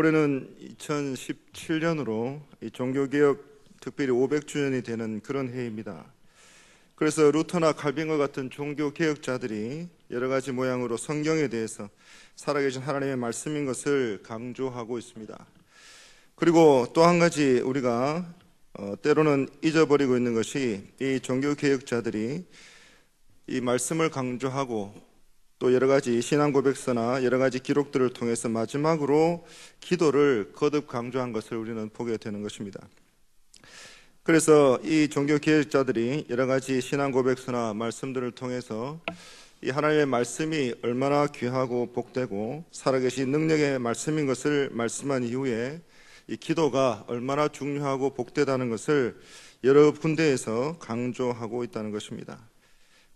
올해는 2017년으로 종교개혁 특별히 500주년이 되는 그런 해입니다. 그래서 루터나 칼빈과 같은 종교개혁자들이 여러 가지 모양으로 성경에 대해서 살아계신 하나님의 말씀인 것을 강조하고 있습니다. 그리고 또 한 가지 우리가 때로는 잊어버리고 있는 것이 이 종교개혁자들이 이 말씀을 강조하고 또 여러 가지 신앙 고백서나 여러 가지 기록들을 통해서 마지막으로 기도를 거듭 강조한 것을 우리는 보게 되는 것입니다. 그래서 이 종교개혁자들이 여러 가지 신앙 고백서나 말씀들을 통해서 이 하나님의 말씀이 얼마나 귀하고 복되고 살아계신 능력의 말씀인 것을 말씀한 이후에 이 기도가 얼마나 중요하고 복되다는 것을 여러 군데에서 강조하고 있다는 것입니다.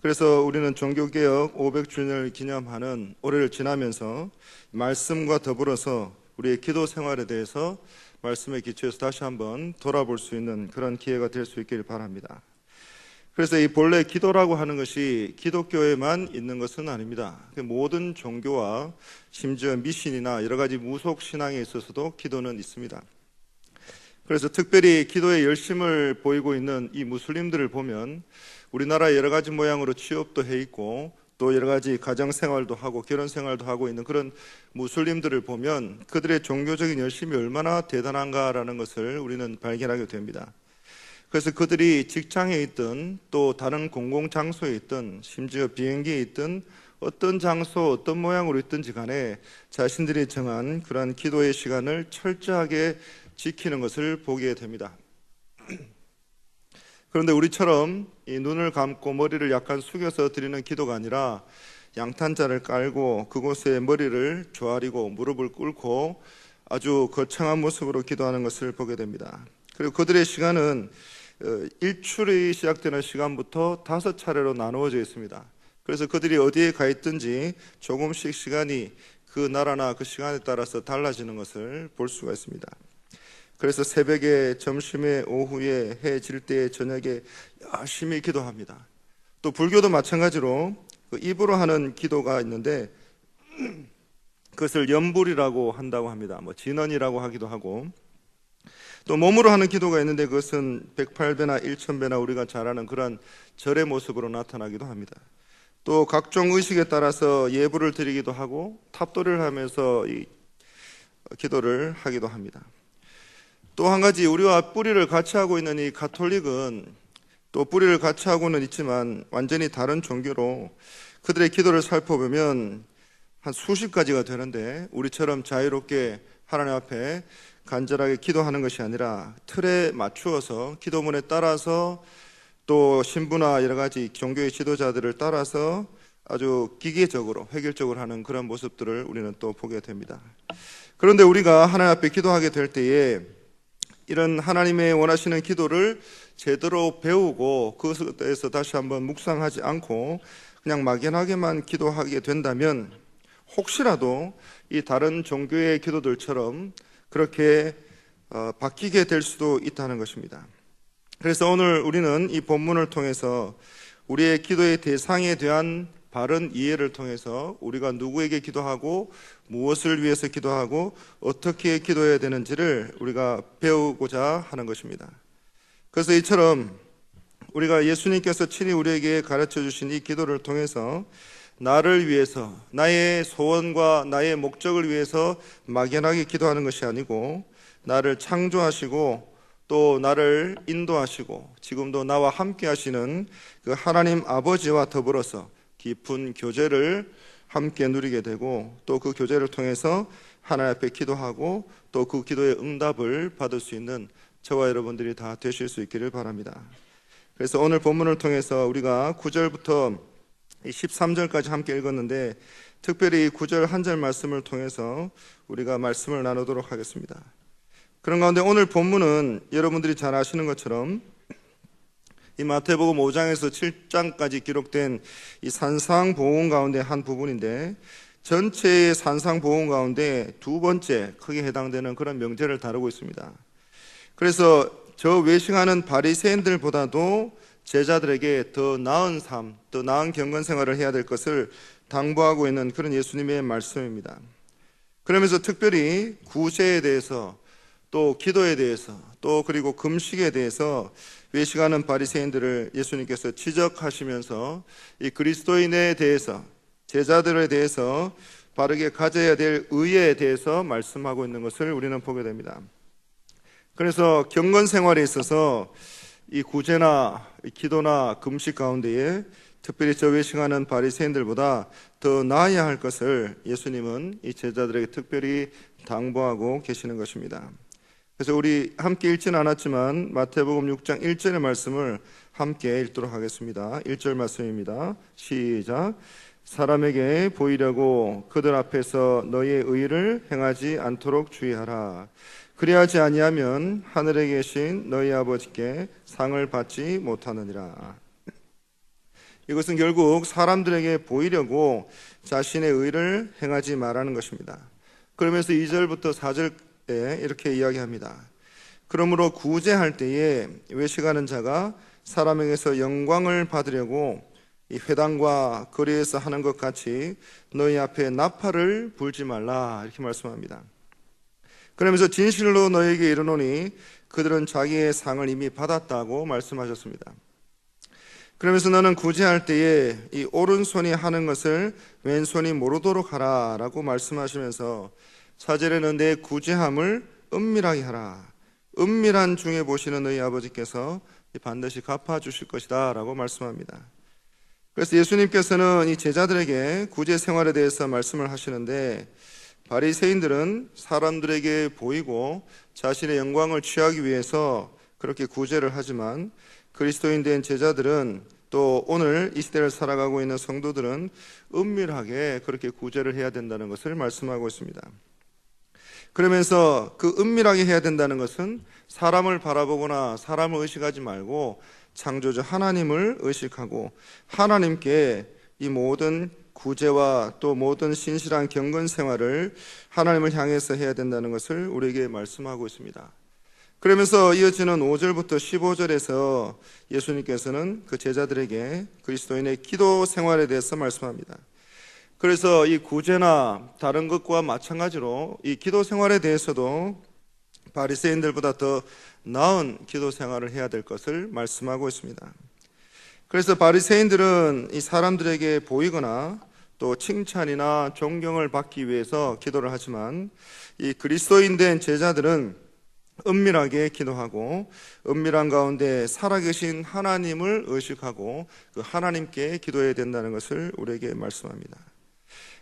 그래서 우리는 종교개혁 500주년을 기념하는 올해를 지나면서 말씀과 더불어서 우리의 기도 생활에 대해서 말씀에 기초해서 다시 한번 돌아볼 수 있는 그런 기회가 될 수 있기를 바랍니다. 그래서 이 본래 기도라고 하는 것이 기독교에만 있는 것은 아닙니다. 모든 종교와 심지어 미신이나 여러 가지 무속 신앙에 있어서도 기도는 있습니다. 그래서 특별히 기도에 열심을 보이고 있는 이 무슬림들을 보면 우리나라 여러 가지 모양으로 취업도 해 있고 또 여러 가지 가정 생활도 하고 결혼 생활도 하고 있는 그런 무슬림들을 보면 그들의 종교적인 열심이 얼마나 대단한가라는 것을 우리는 발견하게 됩니다. 그래서 그들이 직장에 있든 또 다른 공공장소에 있든 심지어 비행기에 있든 어떤 장소 어떤 모양으로 있든지 간에 자신들이 정한 그러한 기도의 시간을 철저하게 지키는 것을 보게 됩니다. 그런데 우리처럼 이 눈을 감고 머리를 약간 숙여서 드리는 기도가 아니라 양탄자를 깔고 그곳에 머리를 조아리고 무릎을 꿇고 아주 거창한 모습으로 기도하는 것을 보게 됩니다. 그리고 그들의 시간은 일출이 시작되는 시간부터 5차례로 나누어져 있습니다. 그래서 그들이 어디에 가 있든지 조금씩 시간이 그 나라나 그 시간에 따라서 달라지는 것을 볼 수가 있습니다. 그래서 새벽에, 점심에, 오후에, 해 질 때에, 저녁에 열심히 기도합니다. 또 불교도 마찬가지로 입으로 하는 기도가 있는데 그것을 연불이라고 한다고 합니다. 진언이라고 하기도 하고 또 몸으로 하는 기도가 있는데 그것은 108배나 1000배나 우리가 잘 아는 그러한 절의 모습으로 나타나기도 합니다. 또 각종 의식에 따라서 예불을 드리기도 하고 탑도를 하면서 이 기도를 하기도 합니다. 또 한 가지 우리와 뿌리를 같이 하고 있는 이 가톨릭은 또 뿌리를 같이 하고는 있지만 완전히 다른 종교로 그들의 기도를 살펴보면 한 수십 가지가 되는데 우리처럼 자유롭게 하나님 앞에 간절하게 기도하는 것이 아니라 틀에 맞추어서 기도문에 따라서 또 신부나 여러 가지 종교의 지도자들을 따라서 아주 기계적으로 획일적으로 하는 그런 모습들을 우리는 또 보게 됩니다. 그런데 우리가 하나님 앞에 기도하게 될 때에 이런 하나님의 원하시는 기도를 제대로 배우고 그것에 대해서 다시 한번 묵상하지 않고 그냥 막연하게만 기도하게 된다면 혹시라도 이 다른 종교의 기도들처럼 그렇게 바뀌게 될 수도 있다는 것입니다. 그래서 오늘 우리는 이 본문을 통해서 우리의 기도의 대상에 대한 바른 이해를 통해서 우리가 누구에게 기도하고 무엇을 위해서 기도하고 어떻게 기도해야 되는지를 우리가 배우고자 하는 것입니다. 그래서 이처럼 우리가 예수님께서 친히 우리에게 가르쳐 주신 이 기도를 통해서 나를 위해서 나의 소원과 나의 목적을 위해서 막연하게 기도하는 것이 아니고 나를 창조하시고 또 나를 인도하시고 지금도 나와 함께 하시는 그 하나님 아버지와 더불어서 깊은 교제를 함께 누리게 되고 또 그 교제를 통해서 하나님 앞에 기도하고 또 그 기도의 응답을 받을 수 있는 저와 여러분들이 다 되실 수 있기를 바랍니다. 그래서 오늘 본문을 통해서 우리가 9절부터 13절까지 함께 읽었는데 특별히 9절 한 절 말씀을 통해서 우리가 말씀을 나누도록 하겠습니다. 그런 가운데 오늘 본문은 여러분들이 잘 아시는 것처럼 이 마태복음 5장에서 7장까지 기록된 이 산상보훈 가운데 한 부분인데 전체의 산상보훈 가운데 두 번째 크게 해당되는 그런 명제를 다루고 있습니다. 그래서 저 외식하는 바리새인들보다도 제자들에게 더 나은 삶, 더 나은 경건 생활을 해야 될 것을 당부하고 있는 그런 예수님의 말씀입니다. 그러면서 특별히 구제에 대해서, 또 기도에 대해서, 또 그리고 금식에 대해서 외식하는 바리새인들을 예수님께서 지적하시면서 이 그리스도인에 대해서, 제자들에 대해서 바르게 가져야 될 의에 대해서 말씀하고 있는 것을 우리는 보게 됩니다. 그래서 경건 생활에 있어서 이 구제나 기도나 금식 가운데에 특별히 저 외식하는 바리새인들보다 더 나아야 할 것을 예수님은 이 제자들에게 특별히 당부하고 계시는 것입니다. 그래서 우리 함께 읽지는 않았지만 마태복음 6장 1절의 말씀을 함께 읽도록 하겠습니다. 1절 말씀입니다. 시작. 사람에게 보이려고 그들 앞에서 너희의 의를 행하지 않도록 주의하라. 그리하지 아니하면 하늘에 계신 너희 아버지께 상을 받지 못하느니라. 이것은 결국 사람들에게 보이려고 자신의 의를 행하지 말라는 것입니다. 그러면서 2절부터 4절에 이렇게 이야기합니다. 그러므로 구제할 때에 외식하는 자가 사람에게서 영광을 받으려고 이 회당과 거리에서 하는 것 같이 너희 앞에 나팔을 불지 말라, 이렇게 말씀합니다. 그러면서 진실로 너희에게 이르노니 그들은 자기의 상을 이미 받았다고 말씀하셨습니다. 그러면서 너는 구제할 때에 이 오른손이 하는 것을 왼손이 모르도록 하라라고 말씀하시면서 4절에는 내 구제함을 은밀하게 하라. 은밀한 중에 보시는 너희 아버지께서 반드시 갚아주실 것이다 라고 말씀합니다. 그래서 예수님께서는 이 제자들에게 구제 생활에 대해서 말씀을 하시는데, 바리새인들은 사람들에게 보이고 자신의 영광을 취하기 위해서 그렇게 구제를 하지만, 그리스도인 된 제자들은, 또 오늘 이 시대를 살아가고 있는 성도들은 은밀하게 그렇게 구제를 해야 된다는 것을 말씀하고 있습니다. 그러면서 그 은밀하게 해야 된다는 것은 사람을 바라보거나 사람을 의식하지 말고 창조주 하나님을 의식하고 하나님께 이 모든 구제와 또 모든 신실한 경건 생활을 하나님을 향해서 해야 된다는 것을 우리에게 말씀하고 있습니다. 그러면서 이어지는 5절부터 15절에서 예수님께서는 그 제자들에게 그리스도인의 기도 생활에 대해서 말씀합니다. 그래서 이 구제나 다른 것과 마찬가지로 이 기도 생활에 대해서도 바리새인들보다 더 나은 기도 생활을 해야 될 것을 말씀하고 있습니다. 그래서 바리새인들은 이 사람들에게 보이거나 또 칭찬이나 존경을 받기 위해서 기도를 하지만, 이 그리스도인 된 제자들은 은밀하게 기도하고 은밀한 가운데 살아계신 하나님을 의식하고 그 하나님께 기도해야 된다는 것을 우리에게 말씀합니다.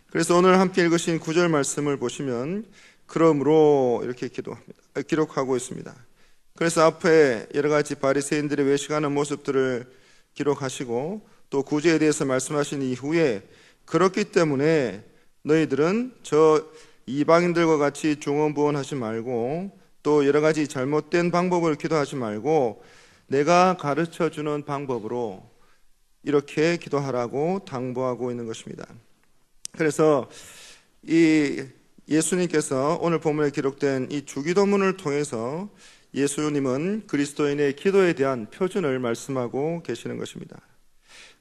그래서 오늘 함께 읽으신 9절 말씀을 보시면 그러므로 이렇게 기록하고 있습니다. 그래서 앞에 여러 가지 바리새인들의 외식하는 모습들을 기록하시고 또 구제에 대해서 말씀하신 이후에 그렇기 때문에 너희들은 저 이방인들과 같이 중언부언하지 말고 또 여러 가지 잘못된 방법을 기도하지 말고 내가 가르쳐주는 방법으로 이렇게 기도하라고 당부하고 있는 것입니다. 그래서 이 예수님께서 오늘 본문에 기록된 이 주기도문을 통해서 예수님은 그리스도인의 기도에 대한 표준을 말씀하고 계시는 것입니다.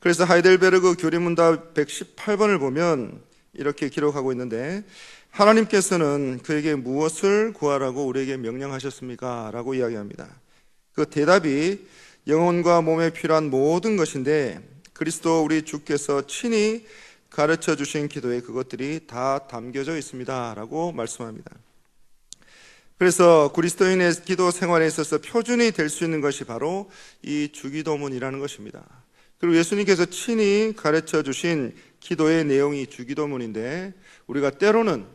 그래서 하이델베르그 교리문답 118번을 보면 이렇게 기록하고 있는데, 하나님께서는 그에게 무엇을 구하라고 우리에게 명령하셨습니까? 라고 이야기합니다. 그 대답이 영혼과 몸에 필요한 모든 것인데 그리스도 우리 주께서 친히 가르쳐 주신 기도에 그것들이 다 담겨져 있습니다 라고 말씀합니다. 그래서 그리스도인의 기도 생활에 있어서 표준이 될 수 있는 것이 바로 이 주기도문이라는 것입니다. 그리고 예수님께서 친히 가르쳐 주신 기도의 내용이 주기도문인데, 우리가 때로는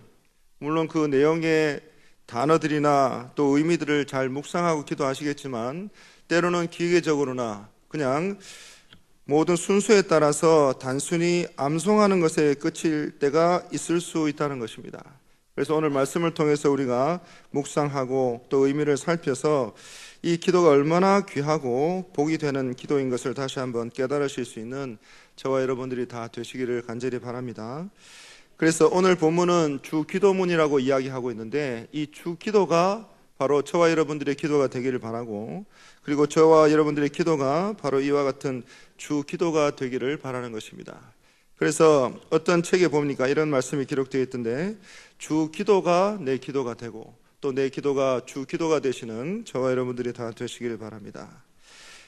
물론 그 내용의 단어들이나 또 의미들을 잘 묵상하고 기도하시겠지만, 때로는 기계적으로나 그냥 모든 순서에 따라서 단순히 암송하는 것에 끝일 때가 있을 수 있다는 것입니다. 그래서 오늘 말씀을 통해서 우리가 묵상하고 또 의미를 살펴서 이 기도가 얼마나 귀하고 복이 되는 기도인 것을 다시 한번 깨달으실 수 있는 저와 여러분들이 다 되시기를 간절히 바랍니다. 그래서 오늘 본문은 주기도문이라고 이야기하고 있는데, 이 주기도가 바로 저와 여러분들의 기도가 되기를 바라고, 그리고 저와 여러분들의 기도가 바로 이와 같은 주기도가 되기를 바라는 것입니다. 그래서 어떤 책에 보니까 이런 말씀이 기록되어 있던데, 주 기도가 내 기도가 되고 또 내 기도가 주 기도가 되시는 저와 여러분들이 다 되시길 바랍니다.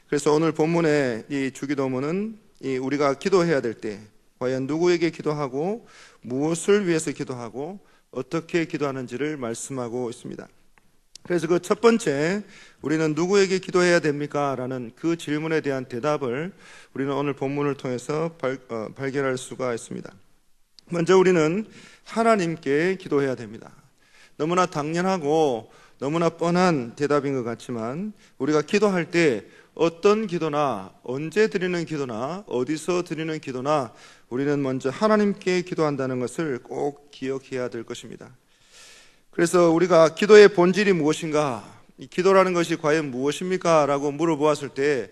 그래서 오늘 본문의 이 주기도문은 우리가 기도해야 될 때 과연 누구에게 기도하고 무엇을 위해서 기도하고 어떻게 기도하는지를 말씀하고 있습니다. 그래서 그 첫 번째, 우리는 누구에게 기도해야 됩니까? 라는 그 질문에 대한 대답을 우리는 오늘 본문을 통해서 발견할 수가 있습니다. 먼저 우리는 하나님께 기도해야 됩니다. 너무나 당연하고 너무나 뻔한 대답인 것 같지만, 우리가 기도할 때 어떤 기도나 언제 드리는 기도나 어디서 드리는 기도나 우리는 먼저 하나님께 기도한다는 것을 꼭 기억해야 될 것입니다. 그래서 우리가 기도의 본질이 무엇인가, 이 기도라는 것이 과연 무엇입니까? 라고 물어보았을 때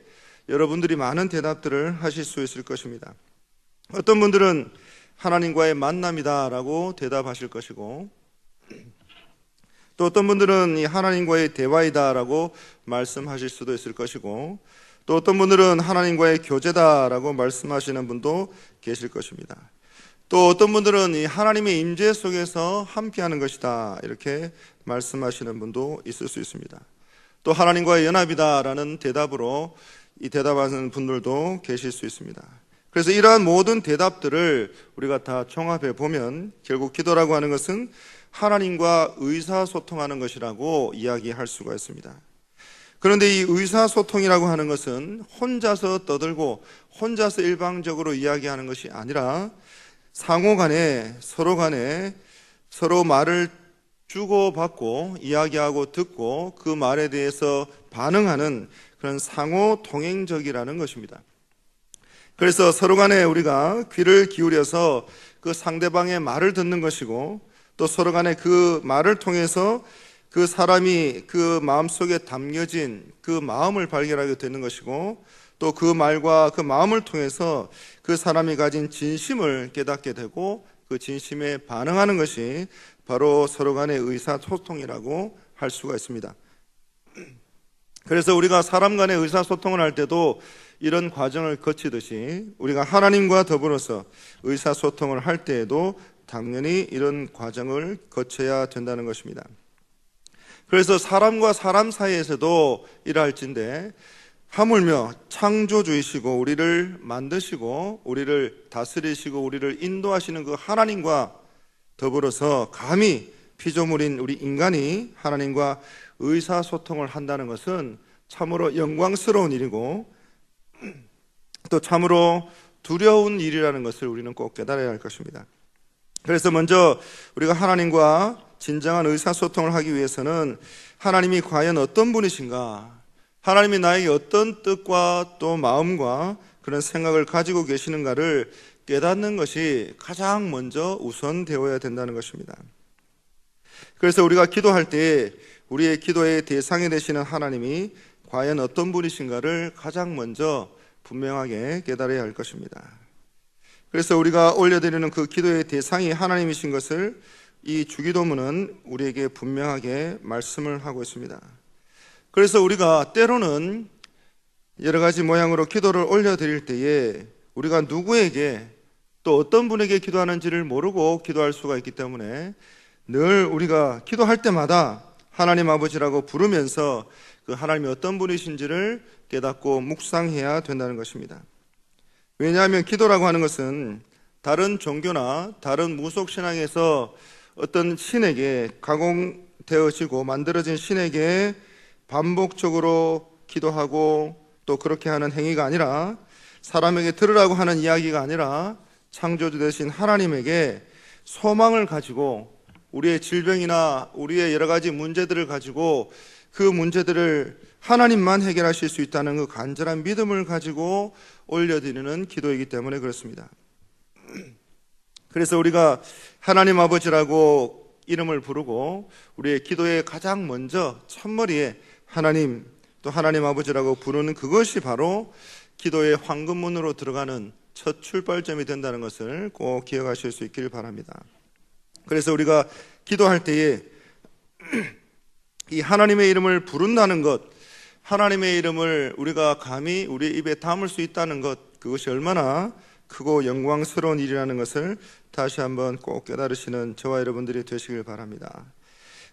여러분들이 많은 대답들을 하실 수 있을 것입니다. 어떤 분들은 하나님과의 만남이다 라고 대답하실 것이고, 또 어떤 분들은 이 하나님과의 대화이다 라고 말씀하실 수도 있을 것이고, 또 어떤 분들은 하나님과의 교제다 라고 말씀하시는 분도 계실 것입니다. 또 어떤 분들은 이 하나님의 임재 속에서 함께하는 것이다 이렇게 말씀하시는 분도 있을 수 있습니다. 또 하나님과의 연합이다라는 대답으로 이 대답하는 분들도 계실 수 있습니다. 그래서 이러한 모든 대답들을 우리가 다 종합해 보면 결국 기도라고 하는 것은 하나님과 의사소통하는 것이라고 이야기할 수가 있습니다. 그런데 이 의사소통이라고 하는 것은 혼자서 떠들고 혼자서 일방적으로 이야기하는 것이 아니라 상호 간에 서로 말을 주고받고 이야기하고 듣고 그 말에 대해서 반응하는 그런 상호 동행적이라는 것입니다. 그래서 서로 간에 우리가 귀를 기울여서 그 상대방의 말을 듣는 것이고, 또 서로 간에 그 말을 통해서 그 사람이 그 마음속에 담겨진 그 마음을 발견하게 되는 것이고, 또 그 말과 그 마음을 통해서 그 사람이 가진 진심을 깨닫게 되고 그 진심에 반응하는 것이 바로 서로 간의 의사소통이라고 할 수가 있습니다. 그래서 우리가 사람 간의 의사소통을 할 때도 이런 과정을 거치듯이 우리가 하나님과 더불어서 의사소통을 할 때에도 당연히 이런 과정을 거쳐야 된다는 것입니다. 그래서 사람과 사람 사이에서도 이러할진대 하물며 창조주이시고 우리를 만드시고 우리를 다스리시고 우리를 인도하시는 그 하나님과 더불어서 감히 피조물인 우리 인간이 하나님과 의사소통을 한다는 것은 참으로 영광스러운 일이고 또 참으로 두려운 일이라는 것을 우리는 꼭 깨달아야 할 것입니다. 그래서 먼저 우리가 하나님과 진정한 의사소통을 하기 위해서는 하나님이 과연 어떤 분이신가, 하나님이 나에게 어떤 뜻과 또 마음과 그런 생각을 가지고 계시는가를 깨닫는 것이 가장 먼저 우선되어야 된다는 것입니다. 그래서 우리가 기도할 때 우리의 기도의 대상이 되시는 하나님이 과연 어떤 분이신가를 가장 먼저 분명하게 깨달아야 할 것입니다. 그래서 우리가 올려드리는 그 기도의 대상이 하나님이신 것을 이 주기도문은 우리에게 분명하게 말씀을 하고 있습니다. 그래서 우리가 때로는 여러 가지 모양으로 기도를 올려드릴 때에 우리가 누구에게 또 어떤 분에게 기도하는지를 모르고 기도할 수가 있기 때문에 늘 우리가 기도할 때마다 하나님 아버지라고 부르면서 그 하나님이 어떤 분이신지를 깨닫고 묵상해야 된다는 것입니다. 왜냐하면 기도라고 하는 것은 다른 종교나 다른 무속신앙에서 어떤 신에게 가공되어지고 만들어진 신에게 반복적으로 기도하고 또 그렇게 하는 행위가 아니라, 사람에게 들으라고 하는 이야기가 아니라 창조주 되신 하나님에게 소망을 가지고 우리의 질병이나 우리의 여러 가지 문제들을 가지고 그 문제들을 하나님만 해결하실 수 있다는 그 간절한 믿음을 가지고 올려드리는 기도이기 때문에 그렇습니다. 그래서 우리가 하나님 아버지라고 이름을 부르고 우리의 기도의 가장 먼저 첫머리에 하나님, 또 하나님 아버지라고 부르는 그것이 바로 기도의 황금문으로 들어가는 첫 출발점이 된다는 것을 꼭 기억하실 수 있길 바랍니다. 그래서 우리가 기도할 때에 이 하나님의 이름을 부른다는 것, 하나님의 이름을 우리가 감히 우리 입에 담을 수 있다는 것, 그것이 얼마나 크고 영광스러운 일이라는 것을 다시 한번 꼭 깨달으시는 저와 여러분들이 되시길 바랍니다.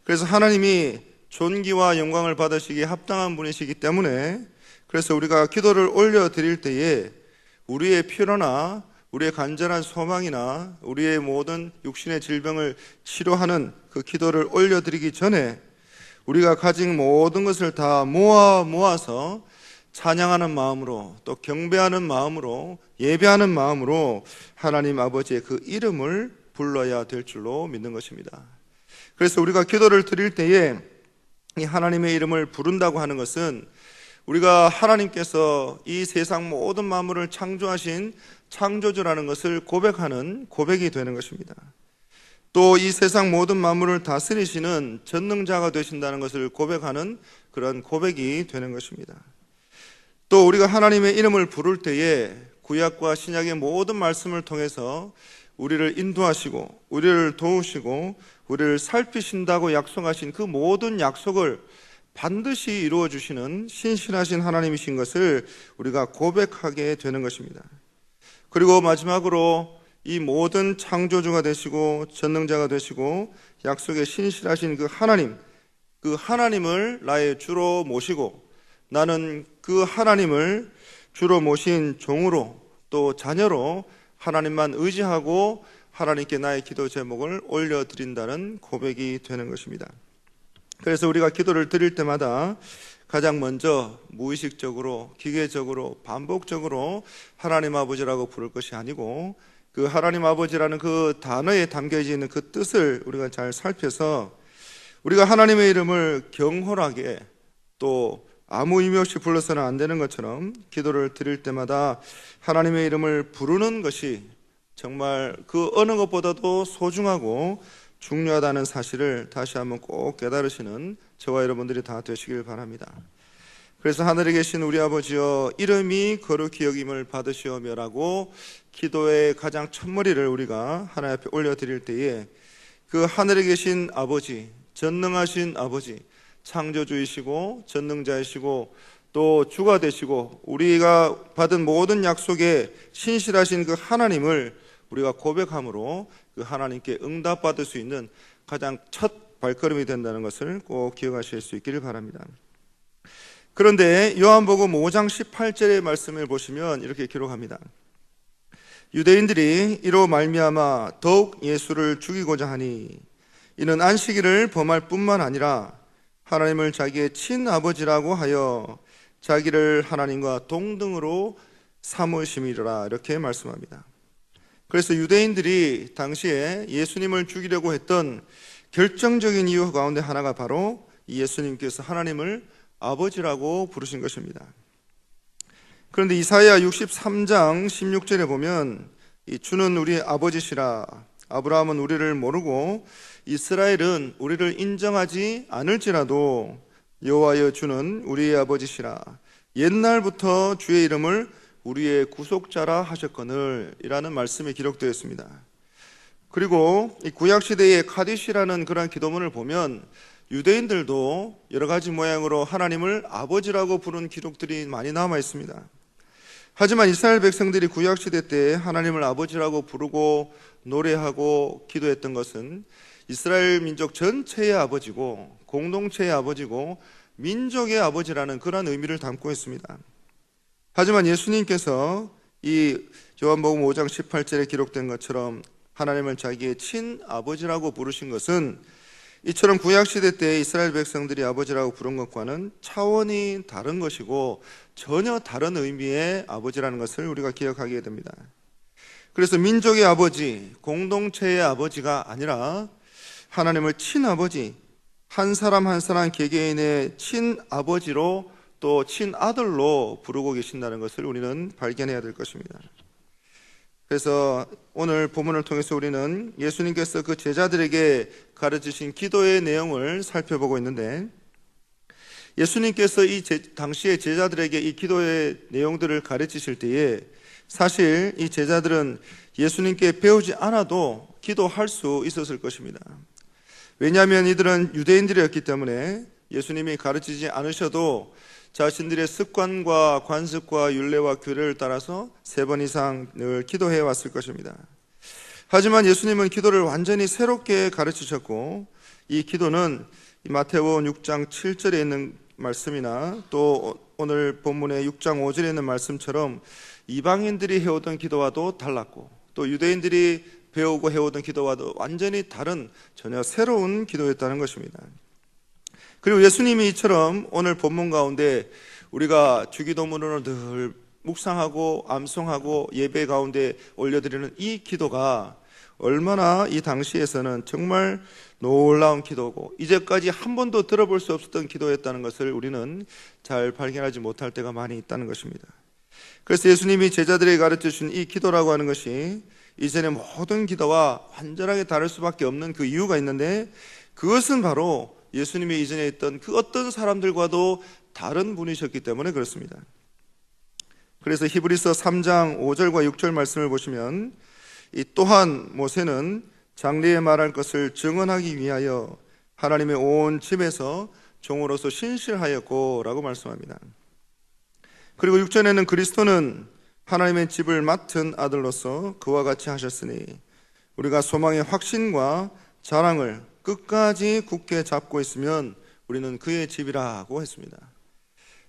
그래서 하나님이 존귀와 영광을 받으시기에 합당한 분이시기 때문에, 그래서 우리가 기도를 올려드릴 때에 우리의 필요나 우리의 간절한 소망이나 우리의 모든 육신의 질병을 치료하는 그 기도를 올려드리기 전에 우리가 가진 모든 것을 다 모아서 찬양하는 마음으로, 또 경배하는 마음으로, 예배하는 마음으로 하나님 아버지의 그 이름을 불러야 될 줄로 믿는 것입니다. 그래서 우리가 기도를 드릴 때에 이 하나님의 이름을 부른다고 하는 것은 우리가 하나님께서 이 세상 모든 만물을 창조하신 창조주라는 것을 고백하는 고백이 되는 것입니다. 또 이 세상 모든 만물을 다스리시는 전능자가 되신다는 것을 고백하는 그런 고백이 되는 것입니다. 또 우리가 하나님의 이름을 부를 때에 구약과 신약의 모든 말씀을 통해서 우리를 인도하시고 우리를 도우시고 우리를 살피신다고 약속하신 그 모든 약속을 반드시 이루어 주시는 신실하신 하나님이신 것을 우리가 고백하게 되는 것입니다. 그리고 마지막으로 이 모든 창조주가 되시고 전능자가 되시고 약속에 신실하신 그 하나님을 나의 주로 모시고 나는 그 하나님을 주로 모신 종으로 또 자녀로 하나님만 의지하고 하나님께 나의 기도 제목을 올려드린다는 고백이 되는 것입니다. 그래서 우리가 기도를 드릴 때마다 가장 먼저 무의식적으로, 기계적으로, 반복적으로 하나님 아버지라고 부를 것이 아니고 그 하나님 아버지라는 그 단어에 담겨져 있는 그 뜻을 우리가 잘 살펴서 우리가 하나님의 이름을 경홀하게 또 아무 의미 없이 불러서는 안 되는 것처럼 기도를 드릴 때마다 하나님의 이름을 부르는 것이 정말 그 어느 것보다도 소중하고 중요하다는 사실을 다시 한번 꼭 깨달으시는 저와 여러분들이 다 되시길 바랍니다. 그래서 하늘에 계신 우리 아버지여 이름이 거룩히 여김을 받으시오며라고 기도의 가장 첫머리를 우리가 하나님 앞에 올려드릴 때에 그 하늘에 계신 아버지, 전능하신 아버지, 창조주이시고 전능자이시고 또 주가 되시고 우리가 받은 모든 약속에 신실하신 그 하나님을 우리가 고백함으로 그 하나님께 응답받을 수 있는 가장 첫 발걸음이 된다는 것을 꼭 기억하실 수 있기를 바랍니다. 그런데 요한복음 5장 18절의 말씀을 보시면 이렇게 기록합니다. 유대인들이 이로 말미암아 더욱 예수를 죽이고자 하니 이는 안식일을 범할 뿐만 아니라 하나님을 자기의 친아버지라고 하여 자기를 하나님과 동등으로 삼으심이라 이렇게 말씀합니다. 그래서 유대인들이 당시에 예수님을 죽이려고 했던 결정적인 이유 가운데 하나가 바로 예수님께서 하나님을 아버지라고 부르신 것입니다. 그런데 이사야 63장 16절에 보면 이 주는 우리 아버지시라 아브라함은 우리를 모르고 이스라엘은 우리를 인정하지 않을지라도 여호와여 주는 우리의 아버지시라 옛날부터 주의 이름을 우리의 구속자라 하셨거늘 이라는 말씀이 기록되어 있습니다. 그리고 이 구약시대의 카디시라는 그런 기도문을 보면 유대인들도 여러 가지 모양으로 하나님을 아버지라고 부른 기록들이 많이 남아 있습니다. 하지만 이스라엘 백성들이 구약시대 때 하나님을 아버지라고 부르고 노래하고 기도했던 것은 이스라엘 민족 전체의 아버지고 공동체의 아버지고 민족의 아버지라는 그런 의미를 담고 있습니다. 하지만 예수님께서 이 요한복음 5장 18절에 기록된 것처럼 하나님을 자기의 친아버지라고 부르신 것은 이처럼 구약시대 때 이스라엘 백성들이 아버지라고 부른 것과는 차원이 다른 것이고 전혀 다른 의미의 아버지라는 것을 우리가 기억하게 됩니다. 그래서 민족의 아버지, 공동체의 아버지가 아니라 하나님을 친아버지, 한 사람 한 사람 개개인의 친아버지로 또 친아들로 부르고 계신다는 것을 우리는 발견해야 될 것입니다. 그래서 오늘 본문을 통해서 우리는 예수님께서 그 제자들에게 가르치신 기도의 내용을 살펴보고 있는데 예수님께서 당시의 제자들에게 이 기도의 내용들을 가르치실 때에 사실 이 제자들은 예수님께 배우지 않아도 기도할 수 있었을 것입니다. 왜냐하면 이들은 유대인들이었기 때문에 예수님이 가르치지 않으셔도 자신들의 습관과 관습과 율례와 규례를 따라서 3번 이상 늘 기도해 왔을 것입니다. 하지만 예수님은 기도를 완전히 새롭게 가르치셨고, 이 기도는 마태복음 6장 7절에 있는 말씀이나 또 오늘 본문의 6장 5절에 있는 말씀처럼 이방인들이 해오던 기도와도 달랐고, 또 유대인들이 배우고 해오던 기도와도 완전히 다른 전혀 새로운 기도였다는 것입니다. 그리고 예수님이 이처럼 오늘 본문 가운데 우리가 주기도문으로 늘 묵상하고 암송하고 예배 가운데 올려드리는 이 기도가 얼마나 이 당시에서는 정말 놀라운 기도고 이제까지 한 번도 들어볼 수 없었던 기도였다는 것을 우리는 잘 발견하지 못할 때가 많이 있다는 것입니다. 그래서 예수님이 제자들에게 가르쳐 주신 이 기도라고 하는 것이 이전의 모든 기도와 완전하게 다를 수밖에 없는 그 이유가 있는데, 그것은 바로 예수님이 이전에 있던 그 어떤 사람들과도 다른 분이셨기 때문에 그렇습니다. 그래서 히브리서 3장 5절과 6절 말씀을 보시면, 이 또한 모세는 장래에 말할 것을 증언하기 위하여 하나님의 온 집에서 종으로서 신실하였고 라고 말씀합니다. 그리고 6절에는 그리스도는 하나님의 집을 맡은 아들로서 그와 같이 하셨으니 우리가 소망의 확신과 자랑을 끝까지 굳게 잡고 있으면 우리는 그의 집이라고 했습니다.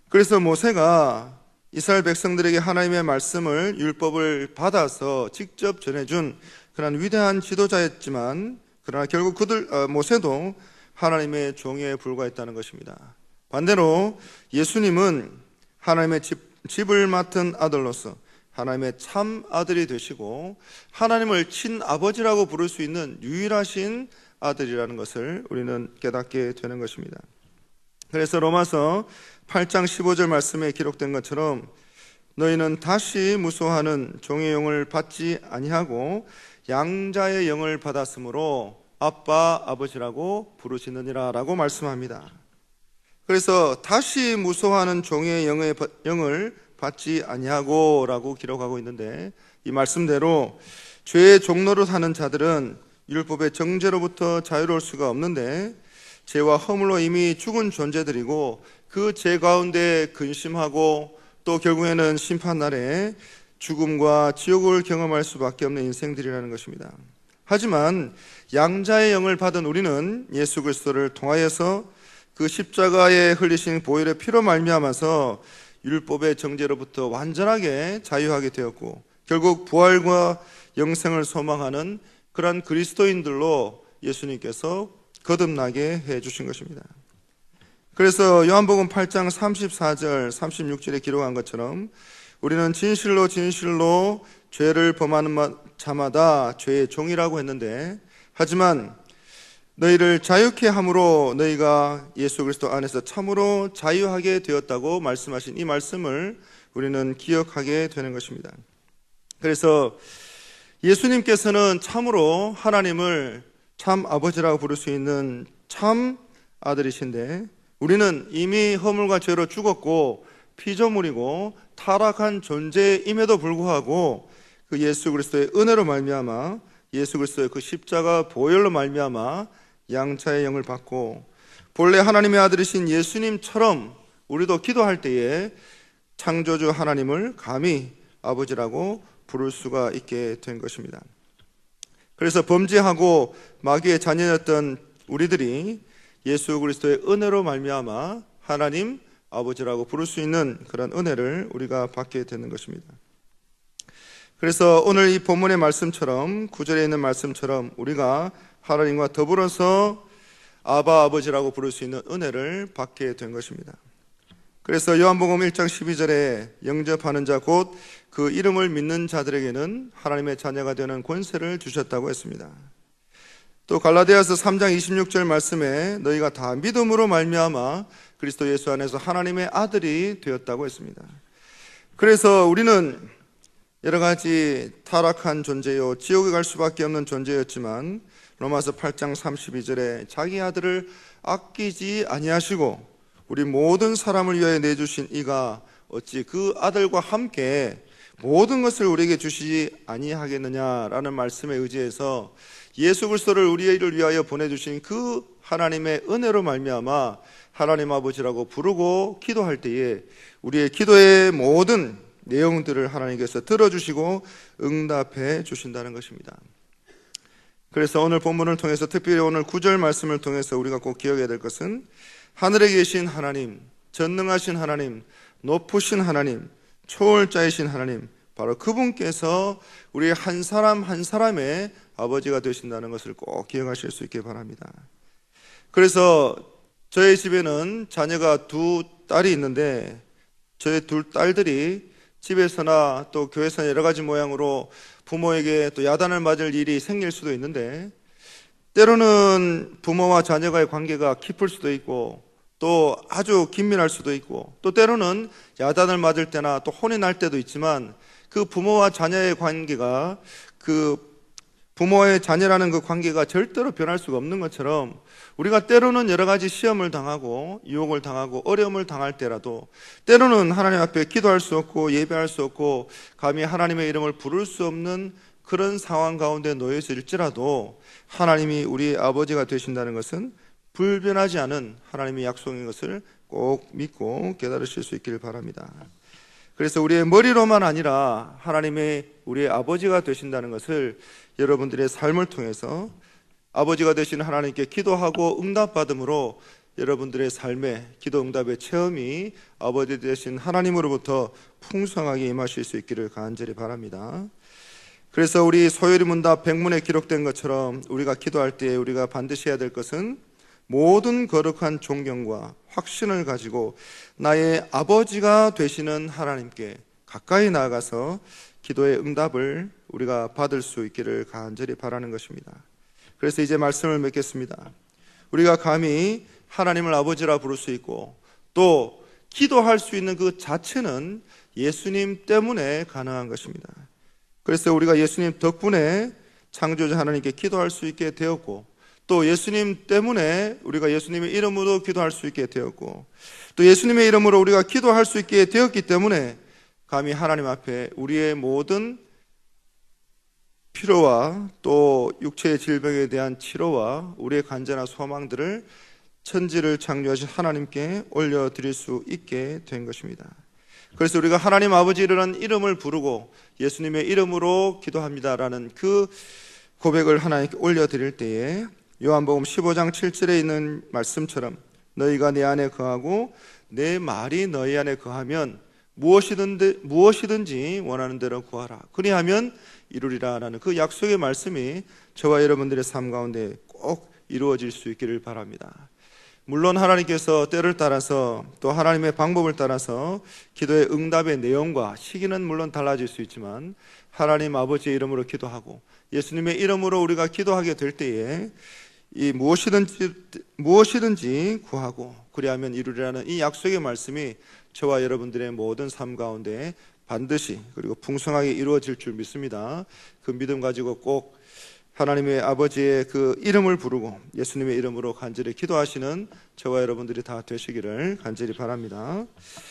그래서 모세가 이스라엘 백성들에게 하나님의 말씀을, 율법을 받아서 직접 전해준 그런 위대한 지도자였지만, 그러나 결국 모세도 하나님의 종에 불과했다는 것입니다. 반대로 예수님은 하나님의 집을 맡은 아들로서 하나님의 참 아들이 되시고 하나님을 친아버지라고 부를 수 있는 유일하신 아들이라는 것을 우리는 깨닫게 되는 것입니다. 그래서 로마서 8장 15절 말씀에 기록된 것처럼 너희는 다시 무소하는 종의 영을 받지 아니하고 양자의 영을 받았으므로 아빠 아버지라고 부르시느니라 라고 말씀합니다. 그래서 다시 무소하는 종의 영을 받지 아니하고 라고 기록하고 있는데, 이 말씀대로 죄의 종로로 사는 자들은 율법의 정죄로부터 자유로울 수가 없는데, 죄와 허물로 이미 죽은 존재들이고 그 죄 가운데 근심하고 또 결국에는 심판날에 죽음과 지옥을 경험할 수밖에 없는 인생들이라는 것입니다. 하지만 양자의 영을 받은 우리는 예수 그리스도를 통하여서 그 십자가에 흘리신 보혈의 피로 말미암아서 율법의 정죄로부터 완전하게 자유하게 되었고, 결국 부활과 영생을 소망하는 그러한 그리스도인들로 예수님께서 거듭나게 해주신 것입니다. 그래서 요한복음 8장 34절 36절에 기록한 것처럼 우리는 진실로 진실로 죄를 범하는 자마다 죄의 종이라고 했는데, 하지만 너희를 자유케 함으로 너희가 예수 그리스도 안에서 참으로 자유하게 되었다고 말씀하신 이 말씀을 우리는 기억하게 되는 것입니다. 그래서 예수님께서는 참으로 하나님을 참 아버지라고 부를 수 있는 참 아들이신데, 우리는 이미 허물과 죄로 죽었고 피조물이고 타락한 존재임에도 불구하고 그 예수 그리스도의 은혜로 말미암아, 예수 그리스도의 그 십자가 보혈로 말미암아 양자의 영을 받고, 본래 하나님의 아들이신 예수님처럼 우리도 기도할 때에 창조주 하나님을 감히 아버지라고 부를 수가 있게 된 것입니다. 그래서 범죄하고 마귀의 자녀였던 우리들이 예수 그리스도의 은혜로 말미암아 하나님 아버지라고 부를 수 있는 그런 은혜를 우리가 받게 되는 것입니다. 그래서 오늘 이 본문의 말씀처럼, 9절에 있는 말씀처럼 우리가 하나님과 더불어서 아바 아버지라고 부를 수 있는 은혜를 받게 된 것입니다. 그래서 요한복음 1장 12절에 영접하는 자 곧 그 이름을 믿는 자들에게는 하나님의 자녀가 되는 권세를 주셨다고 했습니다. 또 갈라디아서 3장 26절 말씀에 너희가 다 믿음으로 말미암아 그리스도 예수 안에서 하나님의 아들이 되었다고 했습니다. 그래서 우리는 여러 가지 타락한 존재요, 지옥에 갈 수밖에 없는 존재였지만 로마서 8장 32절에 자기 아들을 아끼지 아니하시고 우리 모든 사람을 위하여 내주신 이가 어찌 그 아들과 함께 모든 것을 우리에게 주시지 아니하겠느냐라는 말씀에 의지해서 예수 그리스도를 우리를 위하여 보내주신 그 하나님의 은혜로 말미암아 하나님 아버지라고 부르고 기도할 때에 우리의 기도의 모든 내용들을 하나님께서 들어주시고 응답해 주신다는 것입니다. 그래서 오늘 본문을 통해서 특별히 오늘 9절 말씀을 통해서 우리가 꼭 기억해야 될 것은 하늘에 계신 하나님, 전능하신 하나님, 높으신 하나님, 초월자이신 하나님, 바로 그분께서 우리 한 사람 한 사람의 아버지가 되신다는 것을 꼭 기억하실 수 있게 바랍니다. 그래서 저희 집에는 자녀가 두 딸이 있는데 저희 두 딸들이 집에서나 또 교회에서 여러 가지 모양으로 부모에게 또 야단을 맞을 일이 생길 수도 있는데 때로는 부모와 자녀가의 관계가 깊을 수도 있고 또 아주 긴밀할 수도 있고 또 때로는 야단을 맞을 때나 또 혼이 날 때도 있지만 그 부모와 자녀의 관계가 부모의 자녀라는 그 관계가 절대로 변할 수가 없는 것처럼 우리가 때로는 여러 가지 시험을 당하고 유혹을 당하고 어려움을 당할 때라도 때로는 하나님 앞에 기도할 수 없고 예배할 수 없고 감히 하나님의 이름을 부를 수 없는 그런 상황 가운데 놓여질지라도 하나님이 우리의 아버지가 되신다는 것은 불변하지 않은 하나님의 약속인 것을 꼭 믿고 깨달으실 수 있기를 바랍니다. 그래서 우리의 머리로만 아니라 하나님의 우리의 아버지가 되신다는 것을 여러분들의 삶을 통해서 아버지가 되신 하나님께 기도하고 응답받음으로 여러분들의 삶의 기도 응답의 체험이 아버지 되신 하나님으로부터 풍성하게 임하실 수 있기를 간절히 바랍니다. 그래서 우리 소요리 문답 100문에 기록된 것처럼 우리가 기도할 때 우리가 반드시 해야 될 것은 모든 거룩한 존경과 확신을 가지고 나의 아버지가 되시는 하나님께 가까이 나아가서 기도의 응답을 우리가 받을 수 있기를 간절히 바라는 것입니다. 그래서 이제 말씀을 맺겠습니다. 우리가 감히 하나님을 아버지라 부를 수 있고 또 기도할 수 있는 그 자체는 예수님 때문에 가능한 것입니다. 그래서 우리가 예수님 덕분에 창조자 하나님께 기도할 수 있게 되었고 또 예수님 때문에 우리가 예수님의 이름으로 기도할 수 있게 되었고 또 예수님의 이름으로 우리가 기도할 수 있게 되었기 때문에 감히 하나님 앞에 우리의 모든 필요와 또 육체의 질병에 대한 치료와 우리의 간절한 소망들을 천지를 창조하신 하나님께 올려드릴 수 있게 된 것입니다. 그래서 우리가 하나님 아버지라는 이름을 부르고 예수님의 이름으로 기도합니다라는 그 고백을 하나님께 올려드릴 때에 요한복음 15장 7절에 있는 말씀처럼 너희가 내 안에 거하고 내 말이 너희 안에 거하면 무엇이든지 원하는 대로 구하라 그리하면 이루리라 라는 그 약속의 말씀이 저와 여러분들의 삶 가운데 꼭 이루어질 수 있기를 바랍니다. 물론 하나님께서 때를 따라서 또 하나님의 방법을 따라서 기도의 응답의 내용과 시기는 물론 달라질 수 있지만 하나님 아버지의 이름으로 기도하고 예수님의 이름으로 우리가 기도하게 될 때에 이 무엇이든지 구하고 그리하면 이루리라는 이 약속의 말씀이 저와 여러분들의 모든 삶 가운데 반드시 그리고 풍성하게 이루어질 줄 믿습니다. 그 믿음 가지고 꼭 하나님의 아버지의 그 이름을 부르고 예수님의 이름으로 간절히 기도하시는 저와 여러분들이 다 되시기를 간절히 바랍니다.